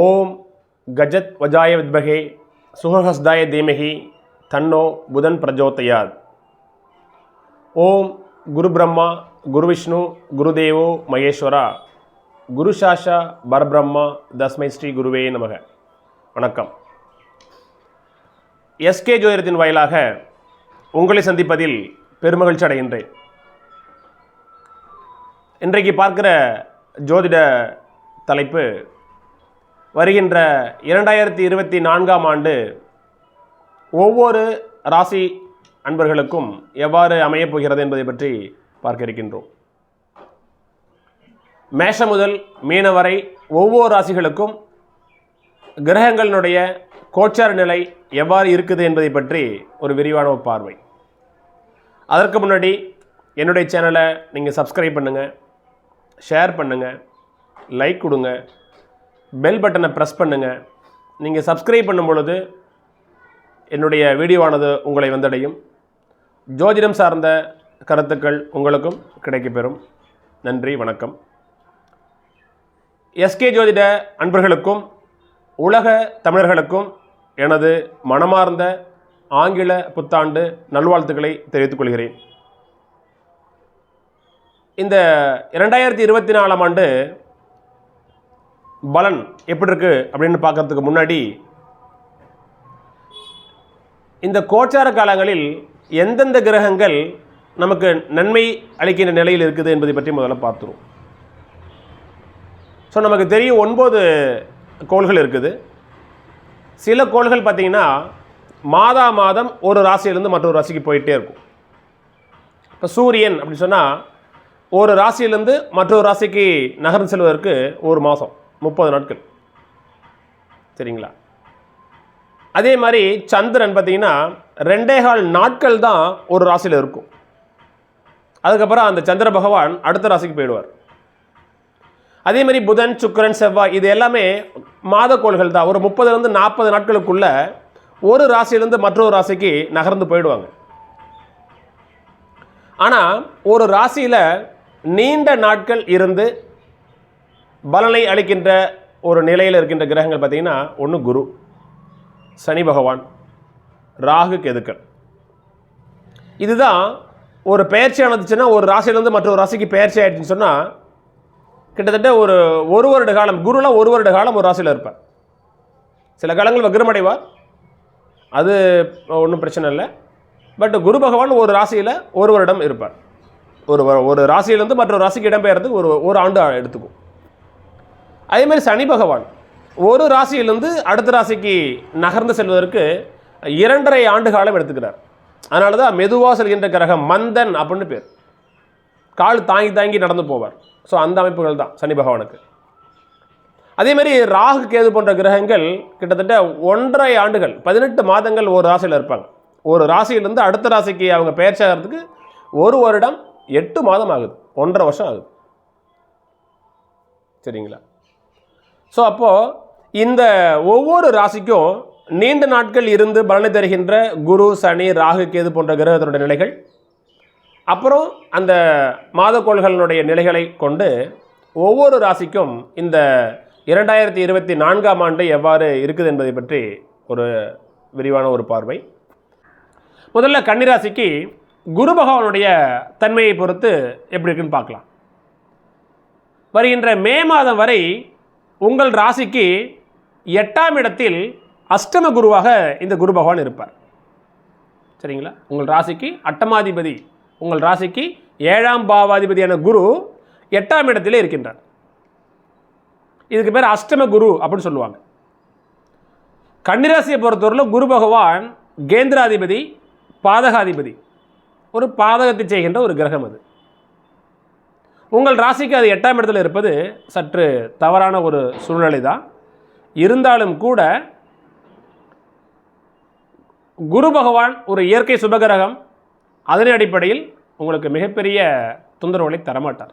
ஓம் கஜத் வஜாய வித்மகே சுகஹஸ்தாய தீமஹி தன்னோ புதன் பிரஜோதயாத். ஓம் குரு பிரம்மா குரு விஷ்ணு குருதேவோ மகேஸ்வரா குரு சாஷா பரபிரம்மா தஸ்மை ஸ்ரீ குருவே நமக. வணக்கம். எஸ்கே ஜோதிடத்தின் வாயிலாக உங்களை சந்திப்பதில் பெருமகிழ்ச்சி அடைகின்றேன். இன்றைக்கு பார்க்கிற ஜோதிட தலைப்பு வருகின்ற 2024ஆம் ஆண்டு ஒவ்வொரு ராசி அன்பர்களுக்கும் எவ்வாறு அமையப் போகிறது என்பதை பற்றி பார்க்க இருக்கின்றோம். மேஷம் முதல் மீன வரை ஒவ்வொரு ராசிகளுக்கும் கிரகங்களினுடைய கோச்சார நிலை எவ்வாறு இருக்குது என்பதை பற்றி ஒரு விரிவான பார்வை. அதற்கு முன்னாடி என்னுடைய சேனலை நீங்கள் சப்ஸ்கிரைப் பண்ணுங்கள், ஷேர் பண்ணுங்கள், லைக் கொடுங்க, பெல் பட்டனை ப்ரெஸ் பண்ணுங்கள். நீங்கள் சப்ஸ்கிரைப் பண்ணும் பொழுது என்னுடைய வீடியோவானது உங்களை வந்தடையும். ஜோதிடம் சார்ந்த கருத்துக்கள் உங்களுக்கும் கிடைக்கப்பெறும். நன்றி, வணக்கம். எஸ்கே ஜோதிட அன்பர்களுக்கும் உலக தமிழர்களுக்கும் எனது மனமார்ந்த ஆங்கில புத்தாண்டு நல்வாழ்த்துக்களை தெரிவித்துக் கொள்கிறேன். இந்த 2024ஆம் ஆண்டு பலன் எப்படி இருக்கு அப்படின்னு பார்க்கறதுக்கு முன்னாடி இந்த கோச்சார காலங்களில் எந்தெந்த கிரகங்கள் நமக்கு நன்மை அளிக்கின்ற நிலையில் இருக்குது என்பதை பற்றி முதல்ல பார்த்துருவோம். ஸோ நமக்கு தெரியும் 9 கோள்கள் இருக்குது. சில கோள்கள் பார்த்திங்கன்னா மாதம் ஒரு ராசியிலேருந்து மற்றொரு ராசிக்கு போயிட்டே இருக்கும். இப்போ சூரியன் அப்படின்னு சொன்னால் ஒரு ராசியிலேருந்து மற்றொரு ராசிக்கு நகர்ந்து செல்வதற்கு ஒரு மாதம் 30 நாட்கள், சரிங்களா? அதே மாதிரி சந்திரன் பார்த்திங்கன்னா 2.25 நாட்கள் தான் ஒரு ராசியில் இருக்கும். அதுக்கப்புறம் அந்த சந்திர பகவான் அடுத்த ராசிக்கு போயிடுவார். அதே மாதிரி புதன், சுக்கிரன், செவ்வாய் இது எல்லாமே மாதக்கோள்கள் தான். ஒரு 30லேருந்து 40 நாட்களுக்குள்ள ஒரு ராசியிலேருந்து மற்றொரு ராசிக்கு நகர்ந்து போயிடுவாங்க. ஆனால் ஒரு ராசியில் நீண்ட நாட்கள் இருந்து பலனை அளிக்கின்ற ஒரு நிலையில் இருக்கின்ற கிரகங்கள் பார்த்திங்கன்னா ஒன்று குரு, சனி பகவான், ராகு, கேதுக்கள். இதுதான் ஒரு பெயர்ச்சி ஆனதுச்சுன்னா ஒரு ராசியிலேருந்து மற்றொரு ராசிக்கு பெயர்ச்சி ஆகிடுச்சுன்னு சொன்னால் கிட்டத்தட்ட ஒரு வருட காலம், குருலாம் ஒரு வருட காலம் ஒரு ராசியில் இருப்பார். சில காலங்கள் வக்ரமடைவார், அது ஒன்றும் பிரச்சனை இல்லை. பட் குரு பகவான் ஒரு ராசியில் ஒரு வருடம் இருப்பார். ஒரு ராசியிலேருந்து மற்றொரு ராசிக்கு இடம்பெயர்றதுக்கு ஒரு ஆண்டு எடுத்துக்கும். அதேமாதிரி சனி பகவான் ஒரு ராசியிலிருந்து அடுத்த ராசிக்கு நகர்ந்து செல்வதற்கு 2.5 ஆண்டு காலம் எடுத்துக்கிறார். அதனால தான் மெதுவாக செல்கின்ற கிரகம் மந்தன் அப்படின்னு பேர். கால் தாங்கி தாங்கி நடந்து போவார். ஸோ அந்த அமைப்புகள் தான் சனி பகவானுக்கு. அதேமாதிரி ராகு, கேது போன்ற கிரகங்கள் கிட்டத்தட்ட 1.5 ஆண்டுகள் 18 மாதங்கள் ஒரு ராசியில் இருப்பாங்க. ஒரு ராசியிலிருந்து அடுத்த ராசிக்கு அவங்க பெயர்ச்சி ஆகிறதுக்கு ஒரு வருடம் 8 மாதம் ஆகுது, 1.5 வருஷம் ஆகுது, சரிங்களா? ஸோ அப்போது இந்த ஒவ்வொரு ராசிக்கும் நீண்ட நாட்கள் இருந்து பலனை தருகின்ற குரு, சனி, ராகு, கேது போன்ற கிரகத்தினுடைய நிலைகள், அப்புறம் அந்த மாதக்கோள்களினுடைய நிலைகளை கொண்டு ஒவ்வொரு ராசிக்கும் இந்த 2024ஆம் ஆண்டு எவ்வாறு இருக்குது என்பதை பற்றி ஒரு விரிவான ஒரு பார்வை. முதல்ல கன்னிராசிக்கு குரு பகவானுடைய தன்மையை பொறுத்து எப்படி இருக்குன்னு பார்க்கலாம். வருகின்ற மே மாதம் வரை உங்கள் ராசிக்கு 8ஆம் இடத்தில் அஷ்டம குருவாக இந்த குரு பகவான் இருப்பார், சரிங்களா? உங்கள் ராசிக்கு அட்டமாதிபதி, உங்கள் ராசிக்கு 7ஆம் பாவாதிபதியான குரு 8ஆம் இடத்திலே இருக்கின்றார். இதுக்கு பேர் அஷ்டம குரு அப்படின்னு சொல்லுவாங்க. கன்னிராசியை பொறுத்தவரையில் குரு பகவான் கேந்திராதிபதி, பாதகாதிபதி, ஒரு பாதகத்தை செய்கின்ற ஒரு கிரகம். அது உங்கள் ராசிக்கு அது 8ஆம் இடத்தில் இருப்பது சற்று தவறான ஒரு சூழ்நிலை தான். இருந்தாலும் கூட குரு பகவான் ஒரு இயற்கை சுபகிரகம். அதன் அடிப்படையில் உங்களுக்கு மிகப்பெரிய தொந்தரவுகளை தரமாட்டார்.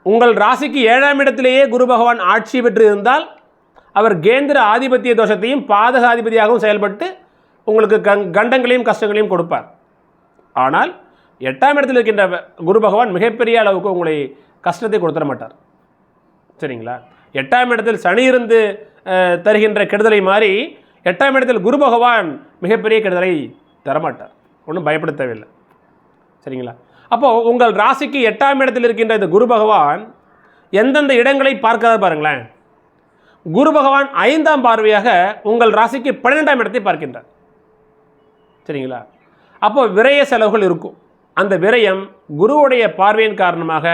உங்கள் ராசிக்கு 7ஆம் இடத்திலேயே குரு பகவான் ஆட்சி பெற்று இருந்தால் அவர் கேந்திர ஆதிபத்திய தோஷத்தையும் பாதகாதிபதியாகவும் செயல்பட்டு உங்களுக்கு கண்டங்களையும் கஷ்டங்களையும் கொடுப்பார். ஆனால் 8ஆம் இடத்தில் இருக்கின்ற குரு பகவான் மிகப்பெரிய அளவுக்கு உங்களை கஷ்டத்தை கொடுத்துட மாட்டார், சரிங்களா? 8ஆம் இடத்தில் சனி இருந்து தருகின்ற கெடுதலை மாறி 8ஆம் இடத்தில் குரு பகவான் மிகப்பெரிய கெடுதலை தரமாட்டார். ஒன்றும் பயப்பட தேவையில்லை. சரிங்களா? அப்போது உங்கள் ராசிக்கு 8ஆம் இடத்தில் இருக்கின்ற இந்த குரு பகவான் எந்தெந்த இடங்களை பார்க்கிறார் பாருங்களேன். குரு பகவான் 5ஆம் பார்வையாக உங்கள் ராசிக்கு 12ஆம் இடத்தை பார்க்கின்றார். சரிங்களா? அப்போ விரய செலவுகள் இருக்கும். அந்த விரயம் குருவுடைய பார்வையின் காரணமாக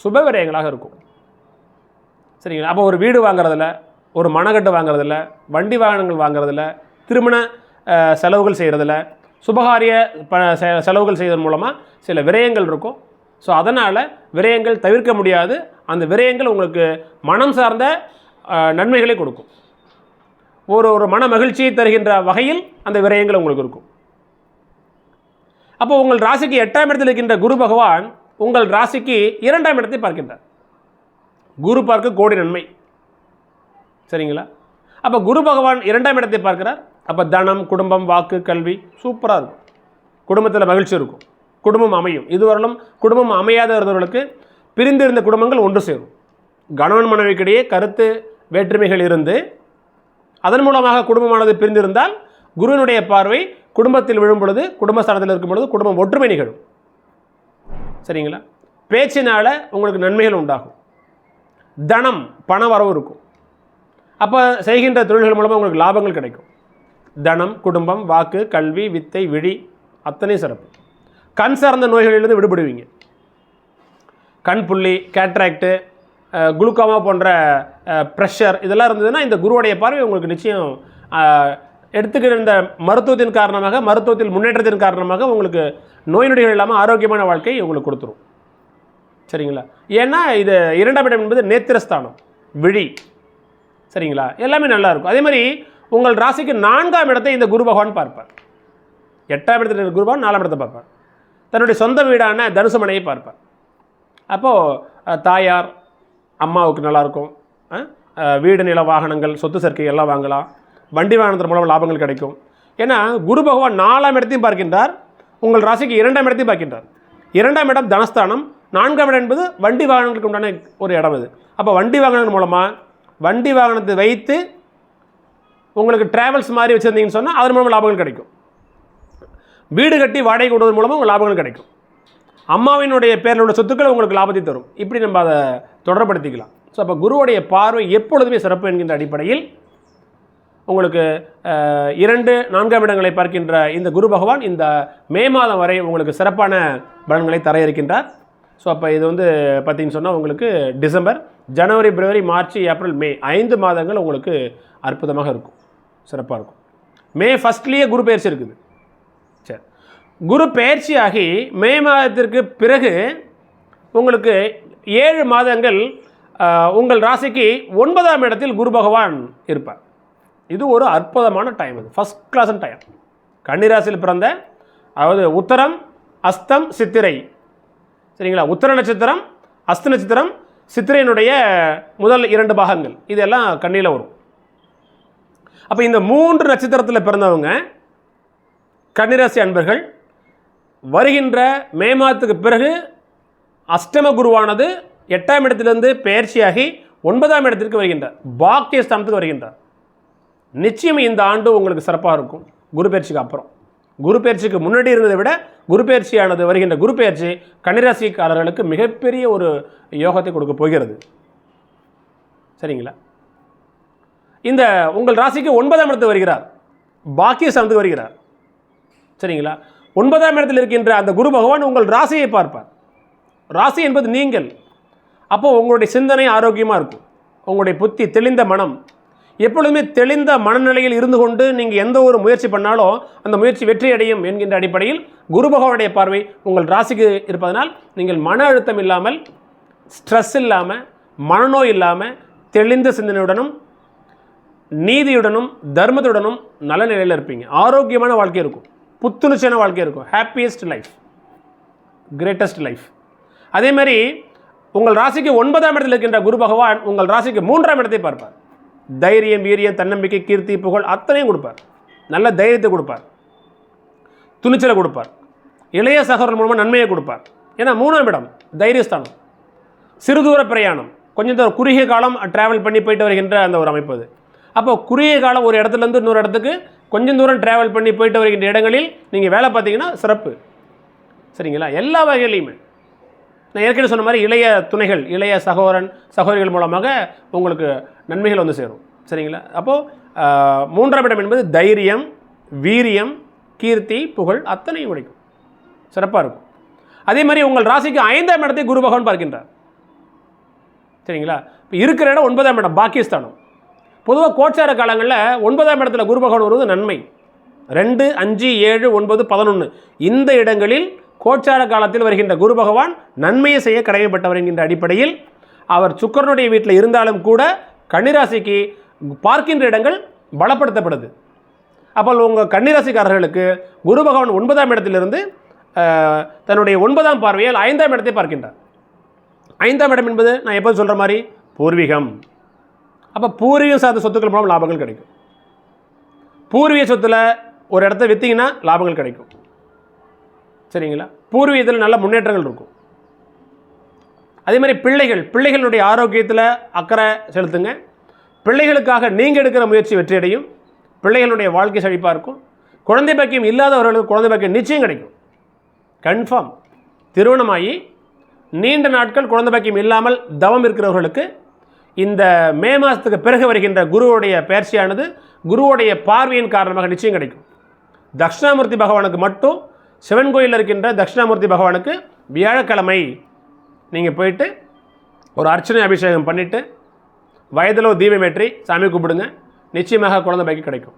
சுப விரயங்களாக இருக்கும். சரிங்களா? அப்போ ஒரு வீடு வாங்குறதில்ல, ஒரு மனக்கட்டு வாங்குறதில்ல, வண்டி வாகனங்கள் வாங்குறதில்ல, திருமண செலவுகள் செய்கிறதில்ல, சுபகாரிய செலவுகள் செய்வதன் மூலமாக சில விரயங்கள் இருக்கும். ஸோ அதனால் விரயங்கள் தவிர்க்க முடியாது. அந்த விரயங்கள் உங்களுக்கு மனம் சார்ந்த நன்மைகளை கொடுக்கும். ஒரு மன மகிழ்ச்சியை தருகின்ற வகையில் அந்த விரயங்கள் உங்களுக்கு இருக்கும். அப்போ உங்கள் ராசிக்கு 8ஆம் இடத்தில் இருக்கின்ற குரு பகவான் உங்கள் ராசிக்கு 2ஆம் இடத்தை பார்க்கின்றார். குரு பார்க்க கோடி நன்மை. சரிங்களா? அப்போ குரு பகவான் 2ஆம் இடத்தை பார்க்கிறார். அப்போ தனம், குடும்பம், வாக்கு, கல்வி சூப்பராக இருக்கும். குடும்பத்தில் மகிழ்ச்சி இருக்கும். குடும்பம் அமையும். இதுவரையிலும் குடும்பம் அமையாத இருந்தவர்களுக்கு பிரிந்திருந்த குடும்பங்கள் ஒன்று சேரும். கணவன் மனைவிக்கிடையே கருத்து வேற்றுமைகள் இருந்து அதன் மூலமாக குடும்பமானது பிரிந்திருந்தால் குருவினுடைய பார்வை குடும்பத்தில் விழும் பொழுது, குடும்பஸ்தானத்தில் இருக்கும் பொழுது குடும்பம் ஒற்றுமை நிகழும். சரிங்களா? பேச்சினால் உங்களுக்கு நன்மைகள் உண்டாகும். தனம், பண வரவு இருக்கும். அப்போ செய்கின்ற தொழில்கள் மூலமாக உங்களுக்கு லாபங்கள் கிடைக்கும். தனம், குடும்பம், வாக்கு, கல்வி, வித்தை, விழி அத்தனை சிறப்பு. கண் சார்ந்த நோய்களிலிருந்து விடுபடுவீங்க. கண் புள்ளி, கேட்ராக்டு, குளுக்கோமா போன்ற ப்ரெஷர் இதெல்லாம் இருந்ததுன்னா இந்த குருவுடைய பார்வை உங்களுக்கு நிச்சயம் எடுத்துக்கிற இந்த மருத்துவத்தின் காரணமாக, மருத்துவத்தில் முன்னேற்றத்தின் காரணமாக உங்களுக்கு நோய் நொடிகள் இல்லாமல் ஆரோக்கியமான வாழ்க்கை உங்களுக்கு கொடுத்துரும். சரிங்களா? ஏன்னா இது 2ஆம் இடம் என்பது நேத்திரஸ்தானம், விழி. சரிங்களா? எல்லாமே நல்லா இருக்கும். அதே மாதிரி உங்கள் ராசிக்கு 4ஆம் இடத்தை இந்த குரு பகவான் பார்ப்பார். 8ஆம் இடத்தில் இருக்கிற குரு பகவான் 4ஆம் இடத்தை பார்ப்பார். தன்னுடைய சொந்த வீடான தனுசு மனையை பார்ப்பார். அப்போது தாயார், அம்மாவுக்கு நல்லாயிருக்கும். வீடு, நில, வாகனங்கள், சொத்து சேர்க்கை எல்லாம் வாங்கலாம். வண்டி வாகனத்தின் மூலம் லாபங்கள் கிடைக்கும். ஏன்னா குரு பகவான் 4ஆம் இடத்தையும் பார்க்கின்றார், உங்கள் ராசிக்கு 2ஆம் இடத்தையும் பார்க்கின்றார். 2ஆம் இடம் தனஸ்தானம், 4ஆம் இடம் என்பது வண்டி வாகனங்களுக்கு உண்டான ஒரு இடம் இது. அப்போ வண்டி வாகனங்கள் மூலமாக வண்டி வாகனத்தை வைத்து உங்களுக்கு ட்ராவல்ஸ் மாதிரி வச்சுருந்தீங்கன்னு சொன்னால் அதன் மூலமாக லாபங்கள் கிடைக்கும். வீடு கட்டி வாடகை கொடுவதன் மூலமாக உங்களுக்கு லாபங்கள் கிடைக்கும். அம்மாவினுடைய பேரில் உள்ள சொத்துக்கள் உங்களுக்கு லாபத்தை தரும். இப்படி நம்ம அதை தொடர்படுத்திக்கலாம். ஸோ அப்போ குருவுடைய பார்வை எப்பொழுதுமே சிறப்பு என்கின்ற அடிப்படையில் உங்களுக்கு 2, 4ஆம் இடங்களை பார்க்கின்ற இந்த குரு பகவான் இந்த மே மாதம் வரை உங்களுக்கு சிறப்பான பலன்களை தர இருக்கின்றார். ஸோ அப்போ இது பார்த்தீங்கன்னு சொன்னால் உங்களுக்கு டிசம்பர், ஜனவரி, பிப்ரவரி, மார்ச், ஏப்ரல், மே 5 மாதங்கள் உங்களுக்கு அற்புதமாக இருக்கும், சிறப்பாக இருக்கும். மே ஃபஸ்ட்லேயே குரு பயிற்சி இருக்குது. சரி, குரு பயிற்சியாகி மே மாதத்திற்கு பிறகு உங்களுக்கு 7 மாதங்கள் உங்கள் ராசிக்கு 9ஆம் இடத்தில் குரு பகவான் இருப்பார். இது ஒரு அற்புதமான டைம். இது ஃபஸ்ட் கிளாஸ் டைம். கன்னிராசியில் பிறந்த, அதாவது உத்தரம், அஸ்தம், சித்திரை. சரிங்களா? உத்தர நட்சத்திரம், அஸ்த நட்சத்திரம், சித்திரையினுடைய முதல் 2 பாகங்கள் இதெல்லாம் கன்னியில் வரும். அப்போ இந்த 3 நட்சத்திரத்தில் பிறந்தவங்க கன்னிராசி அன்பர்கள் வருகின்ற மே மாதத்துக்கு பிறகு அஷ்டம குருவானது 8ஆம் இடத்திலிருந்து பெயர்ச்சியாகி 9ஆம் இடத்திற்கு வருகின்றார், பாக்கிய ஸ்தானத்துக்கு வருகின்றார். நிச்சயம் இந்த ஆண்டு உங்களுக்கு சிறப்பாக இருக்கும். குரு பயிற்சிக்கு அப்புறம், குரு பயிற்சிக்கு முன்னாடி இருந்ததை விட குரு பயிற்சியானது, வருகின்ற குரு பயிற்சி கன்னிராசிக்காரர்களுக்கு மிகப்பெரிய ஒரு யோகத்தை கொடுக்க போகிறது. சரிங்களா? இந்த உங்கள் ராசிக்கு 9ஆம் இடத்துக்கு வருகிறார், பாக்கிய ஸ்தானத்துக்கு வருகிறார். சரிங்களா? 9ஆம் இடத்தில் இருக்கின்ற அந்த குரு பகவான் உங்கள் ராசியை பார்ப்பார். ராசி என்பது நீங்கள். அப்போது உங்களுடைய சிந்தனை ஆரோக்கியமாக இருக்கும். உங்களுடைய புத்தி, தெளிந்த மனம், எப்பொழுதுமே தெளிந்த மனநிலையில் இருந்து கொண்டு நீங்கள் எந்த ஒரு முயற்சி பண்ணாலும் அந்த முயற்சி வெற்றி அடையும் என்கின்ற அடிப்படையில் குரு பகவானுடைய பார்வை உங்கள் ராசிக்கு இருப்பதனால் நீங்கள் மன அழுத்தம் இல்லாமல், ஸ்ட்ரெஸ் இல்லாமல், மனநோய் இல்லாமல், தெளிந்த சிந்தனையுடனும், நீதியுடனும், தர்மத்துடனும் நல்ல நிலையில் இருப்பீங்க. ஆரோக்கியமான வாழ்க்கை இருக்கும், புத்துணர்ச்சியான வாழ்க்கை இருக்கும், ஹாப்பியஸ்ட் லைஃப், கிரேட்டஸ்ட் லைஃப். அதே மாதிரி உங்கள் ராசிக்கு 9ஆம் இடத்தில் இருக்கின்ற குரு பகவான் உங்கள் ராசிக்கு 3ஆம் இடத்தை பார்ப்பார். தைரியம், வீரியம், தன்னம்பிக்கை, கீர்த்தி, புகழ் அத்தனையும் கொடுப்பார். நல்ல தைரியத்தை கொடுப்பார், துணிச்சலை கொடுப்பார், இளைய சகோதரர் மூலமாக நன்மையை கொடுப்பார். ஏன்னா 3ஆம் இடம் தைரியஸ்தானம். சிறுதூர பிரயாணம், கொஞ்சம் தூரம் குறுகிய காலம் ட்ராவல் பண்ணி போயிட்டு வருகின்ற அந்த ஒரு அமைப்பு அது. அப்போ குறுகிய காலம் ஒரு இடத்துலேருந்து இன்னொரு இடத்துக்கு கொஞ்சம் தூரம் ட்ராவல் பண்ணி போயிட்டு வருகின்ற இடங்களில் நீங்கள் வேலை பார்த்தீங்கன்னா சிறப்பு. சரிங்களா? எல்லா வகையிலையுமே நான் ஏற்கனவே சொன்ன மாதிரி இளைய துணைகள், இளைய சகோதரிகள் மூலமாக உங்களுக்கு நன்மைகள் வந்து சேரும். சரிங்களா? அப்போது 3ஆம் இடம் என்பது தைரியம், வீரியம், கீர்த்தி, புகழ் அத்தனையும் கிடைக்கும், சிறப்பாக இருக்கும். அதே மாதிரி உங்கள் ராசிக்கு 5ஆம் இடத்தை குரு பகவான் பார்க்கின்றார். சரிங்களா? இப்போ இருக்கிற இடம் 9ஆம் இடம், பாக்கியஸ்தானம். பொதுவாக கோச்சார காலங்களில் 9ஆம் இடத்துல குரு பகவான் வருவது நன்மை. 2, 5, 7, 9, 11 இந்த இடங்களில் கோச்சார காலத்தில் வருகின்ற குரு பகவான் நன்மையை செய்ய கடமைப்பட்டவர் என்கின்ற அடிப்படையில் அவர் சுக்கிரனுடைய வீட்டில் இருந்தாலும் கூட கன்னிராசிக்கு பார்க்கின்ற இடங்கள் பலப்படுத்தப்படுது. அப்போ உங்கள் கன்னிராசிக்காரர்களுக்கு குரு பகவான் 9ஆம் இடத்திலிருந்து தன்னுடைய 9ஆம் பார்வையால் 5ஆம் இடத்தை பார்க்கின்றார். 5ஆம் இடம் என்பது நான் எப்போது சொல்கிற மாதிரி பூர்வீகம். அப்போ பூர்வீகம் சார்ந்த சொத்துக்கள் மூலம் லாபங்கள் கிடைக்கும். பூர்வீக சொத்தில் ஒரு இடத்த விற்றீங்கன்னா லாபங்கள் கிடைக்கும். சரிங்களா? பூர்வீகத்தில் நல்ல முன்னேற்றங்கள் இருக்கும். அதே மாதிரி பிள்ளைகளுடைய ஆரோக்கியத்தில் அக்கறை செலுத்துங்க. பிள்ளைகளுக்காக நீங்கள் எடுக்கிற முயற்சி வெற்றியடையும். பிள்ளைகளுடைய வாழ்க்கை செழிப்பாக இருக்கும். குழந்தை பாக்கியம் இல்லாதவர்களுக்கு குழந்தை பாக்கியம் நிச்சயம் கிடைக்கும், கன்ஃபார்ம். திருமணமாகி நீண்ட நாட்கள் குழந்தை பாக்கியம் இல்லாமல் தவம் இருக்கிறவர்களுக்கு இந்த மே மாதத்துக்கு பிறகு வருகின்ற குருவுடைய பயிற்சியானது குருவுடைய பார்வையின் காரணமாக நிச்சயம் கிடைக்கும். தட்சிணாமூர்த்தி பகவானுக்கு மட்டும் சிவன் கோயிலில் இருக்கின்ற தட்சிணாமூர்த்தி பகவானுக்கு வியாழக்கிழமை நீங்கள் போயிட்டு ஒரு அர்ச்சனை அபிஷேகம் பண்ணிவிட்டு வயதிலோ தீபமேற்றி சாமி கூப்பிடுங்க, நிச்சயமாக குழந்தை பாக்கியம் கிடைக்கும்.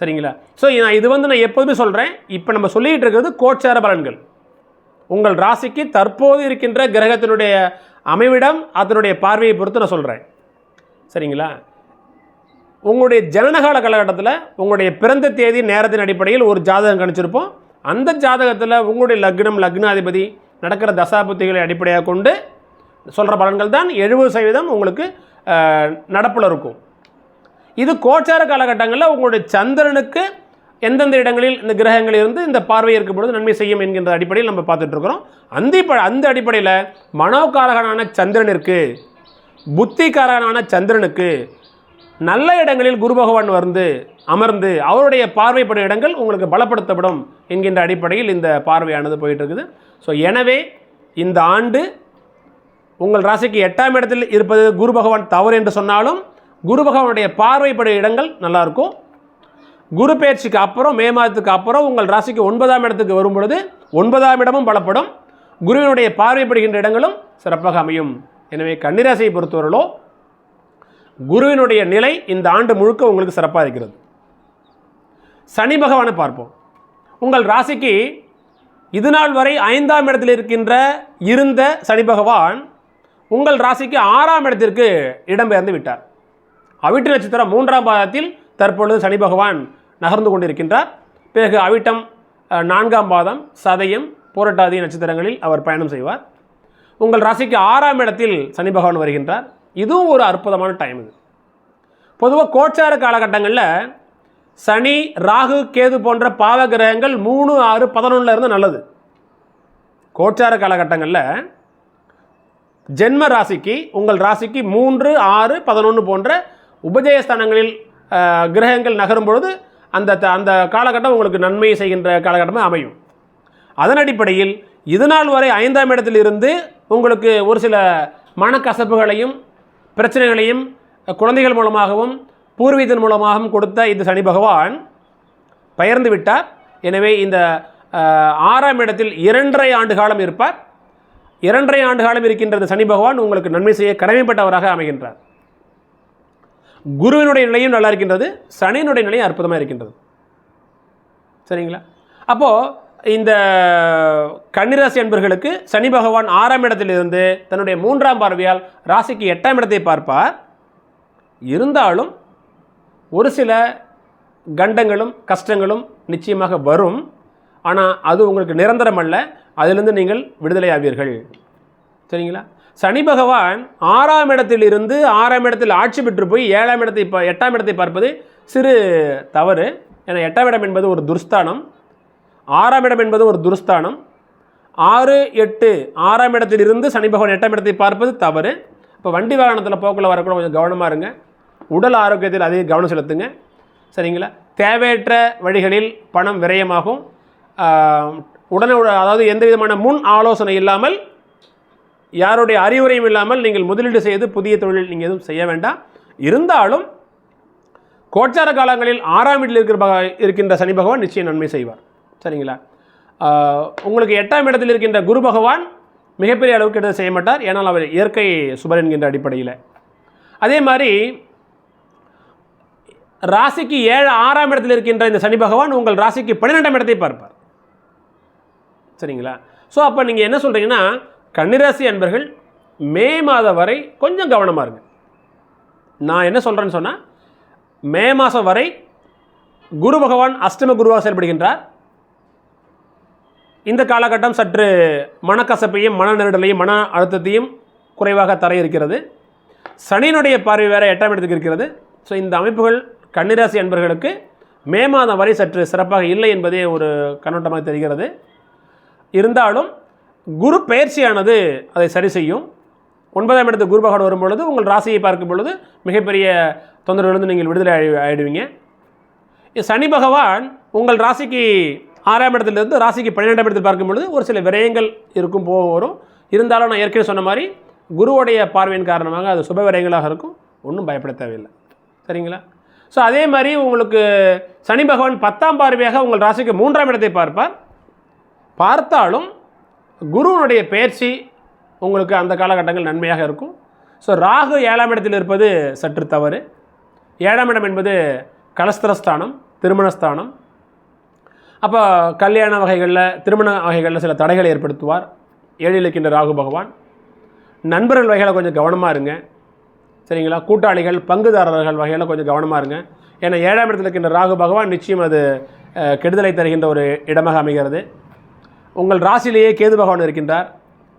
சரிங்களா? ஸோ நான் எப்போதுமே சொல்கிறேன், இப்போ நம்ம சொல்லிகிட்டு இருக்கிறது கோச்சார பலன்கள். உங்கள் ராசிக்கு தற்போது இருக்கின்ற கிரகத்தினுடைய அமைவிடம் அதனுடைய பார்வையை பொறுத்து நான் சொல்கிறேன். சரிங்களா? உங்களுடைய ஜனனகால காலகட்டத்தில் உங்களுடைய பிறந்த தேதி நேரத்தின் அடிப்படையில் ஒரு ஜாதகம் கணிச்சிருப்போம். அந்த ஜாதகத்தில் உங்களுடைய லக்னாதிபதி நடக்கிற தசாபுத்திகளை அடிப்படையாக கொண்டு சொல்கிற பலன்கள் தான் 70% உங்களுக்கு நடப்பில் இருக்கும். இது கோச்சார காலகட்டங்களில் உங்களுடைய சந்திரனுக்கு எந்தெந்த இடங்களில் இந்த கிரகங்கள் இருந்து இந்த பார்வை இருக்கும் பொழுது நன்மை செய்யும் என்கின்ற அடிப்படையில் நம்ம பார்த்துட்ருக்குறோம். அந்த அடிப்படையில் மனோகாரகனான சந்திரனிற்கு, புத்திகாரகனான சந்திரனுக்கு நல்ல இடங்களில் குரு பகவான் அமர்ந்து அவருடைய பார்வைப்படும் இடங்கள் உங்களுக்கு பலப்படுத்தப்படும் என்கின்ற அடிப்படையில் இந்த பார்வையானது போயிட்டு இருக்குது. ஸோ எனவே இந்த ஆண்டு உங்கள் ராசிக்கு 8ஆம் இடத்தில் இருப்பது குரு பகவான் தவறு என்று சொன்னாலும் குரு பகவானுடைய பார்வைப்படும் இடங்கள் நல்லாயிருக்கும். குரு பயிற்சிக்கு அப்புறம் மே மாதத்துக்கு அப்புறம் உங்கள் ராசிக்கு 9ஆம் இடத்துக்கு வரும் பொழுது 9ஆம் இடமும் பலப்படும், குருவினுடைய பார்வைப்படுகின்ற இடங்களும் சிறப்பாக அமையும். எனவே கன்னிராசியை பொறுத்தவரையிலோ குருவினுடைய நிலை இந்த ஆண்டு முழுக்க உங்களுக்கு சிறப்பாக இருக்கிறது. சனி பகவானை பார்ப்போம். உங்கள் ராசிக்கு இதுநாள் வரை 5ஆம் இடத்தில் இருந்த சனி பகவான் உங்கள் ராசிக்கு 6ஆம் இடத்திற்கு இடம்பெயர்ந்து விட்டார். அவிட்ட நட்சத்திரம் 3ஆம் பாதத்தில் தற்பொழுது சனி பகவான் நகர்ந்து கொண்டிருக்கின்றார். பிறகு அவிட்டம் 4ஆம் பாதம், சதயம், பூரட்டாதி நட்சத்திரங்களில் அவர் பயணம் செய்வார். உங்கள் ராசிக்கு 6ஆம் இடத்தில் சனி பகவான் வருகின்றார். இதுவும் ஒரு அற்புதமான டைம். இது பொதுவாக கோச்சார காலகட்டங்களில் சனி, ராகு, கேது போன்ற பாவ கிரகங்கள் 3, 6, 11 இருந்து நல்லது. கோச்சார காலகட்டங்களில் ஜென்ம ராசிக்கு உங்கள் ராசிக்கு 3, 6, 11 போன்ற உபஜயஸ்தானங்களில் கிரகங்கள் நகரும் பொழுது அந்த காலகட்டம் உங்களுக்கு நன்மை செய்கின்ற காலகட்டமாக அமையும். அதன் அடிப்படையில் இதுநாள் வரை 5ஆம் இடத்தில் இருந்து உங்களுக்கு ஒரு சில மனக்கசப்புகளையும் பிரச்சனைகளையும் குழந்தைகள் மூலமாகவும் பூர்வீகத்தின் மூலமாகவும் கொடுத்த இந்த சனி பகவான் பெயர்ந்து விட்டார். எனவே இந்த 6ஆம் இடத்தில் 2.5 ஆண்டு காலம் இருப்பார். 2.5 ஆண்டு காலம் இருக்கின்ற சனி பகவான் உங்களுக்கு நன்மை செய்ய கடமைப்பட்டவராக அமைகின்றார். குருவினுடைய நிலையும் நல்லா இருக்கின்றது, சனியினுடைய நிலையும் அற்புதமாக இருக்கின்றது. சரிங்களா? அப்போது இந்த கன்னிராசி அன்பர்களுக்கு சனி பகவான் 6ஆம் இடத்திலிருந்து தன்னுடைய 3ஆம் பார்வையால் ராசிக்கு 8ஆம் இடத்தை பார்ப்பார். இருந்தாலும் ஒரு சில கண்டங்களும் கஷ்டங்களும் நிச்சயமாக வரும். ஆனால் அது உங்களுக்கு நிரந்தரம் அல்ல, அதிலிருந்து நீங்கள் விடுதலை ஆவீர்கள். சரிங்களா? சனி பகவான் 6ஆம் இடத்தில் இருந்து 6ஆம் இடத்தில் ஆட்சி பெற்று போய் 8ஆம் இடத்தை பார்ப்பது சிறு தவறு. ஏன்னா 8ஆம் இடம் என்பது ஒரு துர்ஸ்தானம், 6ஆம் இடம் என்பது ஒரு துர்ஸ்தானம். 6, 8 6ஆம் இடத்தில் இருந்து சனி பகவான் 8ஆம் இடத்தை பார்ப்பது தவறு. இப்போ வண்டி வாகனத்தில் போக்கில் வரக்கூட கொஞ்சம் கவனமாக இருங்க. உடல் ஆரோக்கியத்தில் அதிக கவனம் செலுத்துங்க. சரிங்களா? தேவையற்ற வழிகளில் பணம் விரயமாகும். உடனே அதாவது எந்த விதமான முன் ஆலோசனை இல்லாமல், யாருடைய அறிவுரையும் இல்லாமல் நீங்கள் முதலீடு செய்து புதிய தொழில் நீங்கள் எதுவும் செய்ய வேண்டாம். இருந்தாலும் கோச்சார காலங்களில் 6ஆம் வீட்டில் இருக்கின்ற சனி பகவான் நிச்சயம் நன்மை செய்வார். சரிங்களா? உங்களுக்கு 8ஆம் இடத்தில் இருக்கின்ற குரு பகவான் மிகப்பெரிய அளவுக்கு எடுத்து செய்ய மாட்டார். ஏன்னால் அவர் இயற்கை சுபர் என்கின்ற அடிப்படையில். அதே மாதிரி ராசிக்கு 6ஆம் இடத்தில் இருக்கின்ற இந்த சனி பகவான் உங்கள் ராசிக்கு 12ஆம் இடத்தை பார்ப்பார். சரிங்களா? ஸோ அப்போ நீங்கள் என்ன சொல்கிறீங்கன்னா, கன்னிராசி அன்பர்கள் மே மாதம் வரை கொஞ்சம் கவனமாக இருங்க. நான் என்ன சொல்கிறேன்னு சொன்னால், மே மாதம் வரை குரு பகவான் அஷ்டம குருவாக செயல்படுகின்றார். இந்த காலகட்டம் சற்று மனக்கசப்பையும் மன நெருடலையும் மன அழுத்தத்தையும் குறைவாக தர இருக்கிறது. சனியினுடைய பார்வை வேறு 8ஆம் இடத்துக்கு இருக்கிறது. ஸோ இந்த அமைப்புகள் கன்னிராசி அன்பர்களுக்கு மே மாதம் வரை சற்று சிறப்பாக இல்லை என்பதே ஒரு கண்ணோட்டமாக தெரிகிறது. இருந்தாலும் குரு பயிற்சியானது அதை சரி செய்யும். 9ஆம் இடத்து குரு பகவான் வரும்பொழுது உங்கள் ராசியை பார்க்கும் பொழுது மிகப்பெரிய தொந்தரவுலேருந்து நீங்கள் விடுதலை ஆகிடுவீங்க. சனி பகவான் உங்கள் ராசிக்கு 6ஆம் இடத்துலேருந்து ராசிக்கு 12ஆம் இடத்தில் பார்க்கும் பொழுது ஒரு சில விரயங்கள் இருக்கும், போக வரும். இருந்தாலும் நான் ஏற்கனவே சொன்ன மாதிரி குருவுடைய பார்வையின் காரணமாக அது சுப விரயங்களாக இருக்கும். ஒன்றும் பயப்பட தேவையில்லை. சரிங்களா? ஸோ அதே மாதிரி உங்களுக்கு சனி பகவான் 10ஆம் பார்வையாக உங்கள் ராசிக்கு 3ஆம் இடத்தை பார்ப்பார். பார்த்தாலும் குருவனுடைய பயிற்சி உங்களுக்கு அந்த காலகட்டங்கள் நன்மையாக இருக்கும். ஸோ ராகு 7ஆம் இடத்தில் இருப்பது சற்று தவறு. 7ஆம் இடம் என்பது கலஸ்திரஸ்தானம், திருமணஸ்தானம். அப்போ கல்யாண வகைகளில், திருமண வகைகளில் சில தடைகளை ஏற்படுத்துவார் 7இல் இருக்கின்ற ராகு பகவான். நண்பர்கள் வகையில் கொஞ்சம் கவனமாக இருங்க. சரிங்களா? கூட்டாளிகள், பங்குதாரர்கள் வகையில் கொஞ்சம் கவனமாக இருங்க. ஏன்னா 7ஆம் இடத்தில் இருக்கின்ற ராகு பகவான் நிச்சயம் அது கெடுதலை தருகின்ற ஒரு இடமாக அமைகிறது. உங்கள் ராசியிலேயே கேது பகவான் இருக்கின்றார்.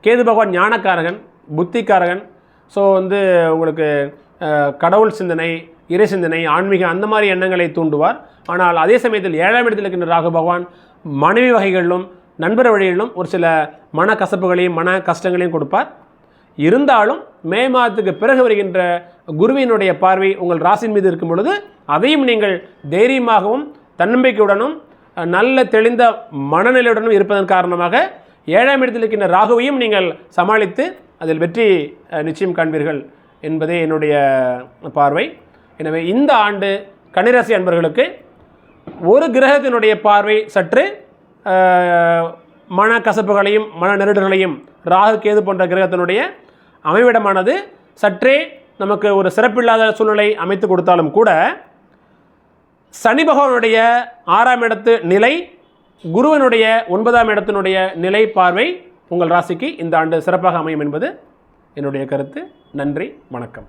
கேது பகவான் ஞானக்காரகன், புத்திக்காரகன். ஸோ உங்களுக்கு கடவுள் சிந்தனை, இறை சிந்தனை, ஆன்மீகம் அந்த மாதிரி எண்ணங்களை தூண்டுவார். ஆனால் அதே சமயத்தில் 7ஆம் இடத்தில் இருக்கின்ற ராகு பகவான் மனைவி வகைகளிலும் நண்பர் வழிகளிலும் ஒரு சில மன கசப்புகளையும் மன கஷ்டங்களையும் கொடுப்பார். இருந்தாலும் மே மாதத்துக்கு பிறகு வருகின்ற குருவினுடைய பார்வை உங்கள் ராசியின் மீது இருக்கும் பொழுது அதையும் நீங்கள் தைரியமாகவும் தன்னம்பிக்கையுடனும் நல்ல தெளிந்த மனநிலையுடனும் இருப்பதன் காரணமாக 7ஆம் இடத்தில் இருக்கின்ற ராகுவையும் நீங்கள் சமாளித்து அதில் வெற்றி நிச்சயம் காண்பீர்கள் என்பதே என்னுடைய பார்வை. எனவே இந்த ஆண்டு கன்னிராசி அன்பர்களுக்கு ஒரு கிரகத்தினுடைய பார்வை சற்று மன கசப்புகளையும் மன நெருடல்களையும், ராகு கேது போன்ற கிரகத்தினுடைய அமைவிடமானது சற்றே நமக்கு ஒரு சிறப்பில்லாத சூழ்நிலை அமைத்து கொடுத்தாலும் கூட சனி பகவானுடைய 6ஆம் இடத்து நிலை, குருவனுடைய 9ஆம் இடத்தினுடைய நிலை பார்வை உங்கள் ராசிக்கு இந்த ஆண்டு சிறப்பாக அமையும் என்பது என்னுடைய கருத்து. நன்றி, வணக்கம்.